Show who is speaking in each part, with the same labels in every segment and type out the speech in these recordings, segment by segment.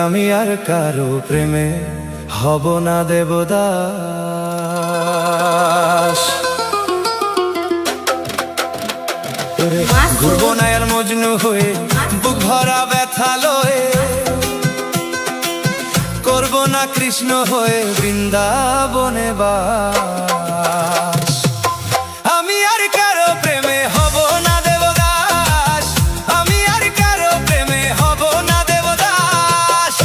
Speaker 1: আমি আর কারো প্রেমে হব না দেবদাস। ঘুরবো না আর মজনু হয়ে বুক ভরা ব্যথা লয়ে, করবো না কৃষ্ণ হয়ে বৃন্দাবনে বাস। আমি আর কারো প্রেমে হব না দেবদাস, আমি আর কারো প্রেমে হব না দেবদাস।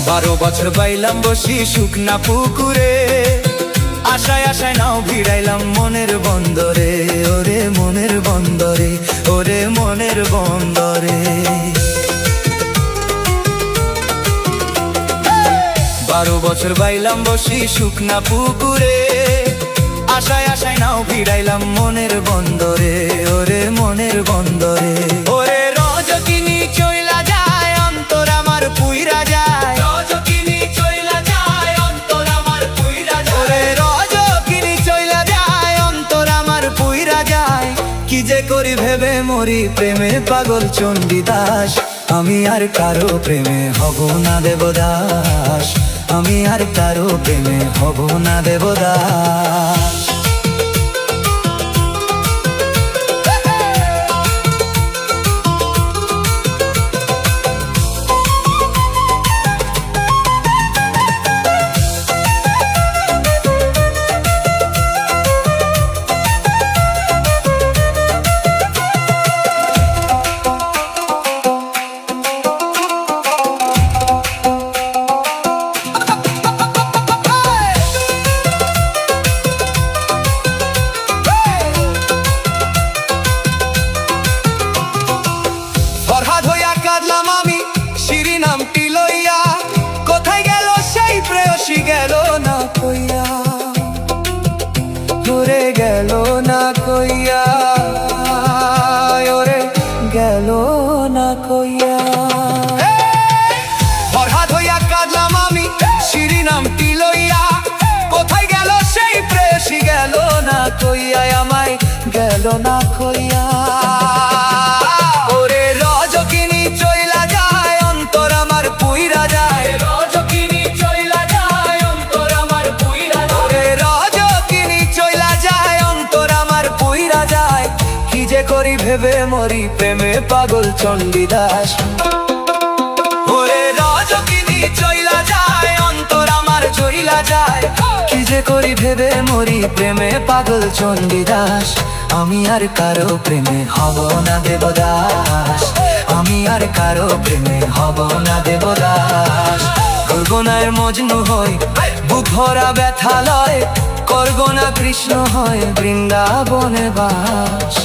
Speaker 1: বারো বছর বাইলাম বসি শুকনা পুকুরে, আশায় আশায় নাও ভিড়াইলাম মনের বন্দরে, ওরে মনের বন্দরে, ওরে মনের বন্দরে। 12 বছর বাইলাম বসি শুকনা পুকুরে, আশায় আশায় নাও ভিড়াইলাম মনের বন্দরে, ওরে মনের বন্দরে। ওরে রজকিনী চইলা যায় অন্তর আমার পুইরা যায়, রজকিনী চইলা যায় অন্তর আমার পুইরা যায়, ওরে রজকিনী চইলা যায় অন্তর আমার পুইরা যায়। কি যে করি ভেবে মরি প্রেমে পাগল চণ্ডীদাস। আমি আর কারো প্রেমে হব না দেবদাস, আমি আর কারো প্রেমে হব না দেবদাস। গেল না কইয়া, ঘুরে গেল না কইয়া, ওরে গেল না কইয়া। ফরহাদ হইয়া কাঁদলাম আমি শিরি নামটি লইয়া, কোথায় গেল সেই প্রেয়সী গেল না কইয়া, আমায় গেল না কইয়া। ওরে রজকিনী চইলা যায় অন্তর আমার পুইরা যায়, রজকিনী চইলা যায় অন্তর আমার পুইরা যায়, ওরে রজকিনী চইলা যায় অন্তর আমার পুইরা যায়। কি যে করি ভেবে মরি প্রেমে পাগল চণ্ডীদাস। ওরে রজকিনী চইলা যায় অন্তর আমার চইলা যায়, কি যে করি ভেবে মরি প্রেমে পাগল চণ্ডীদাস। আমি আর কারো প্রেমে হব না দেবদাস, আমি আর কারো প্রেমে হব না দেবদাস। করবো না আর মজনু হই বুক ভরা ব্যথা লয়, করবো না কৃষ্ণ হয় বৃন্দাবনে বাস।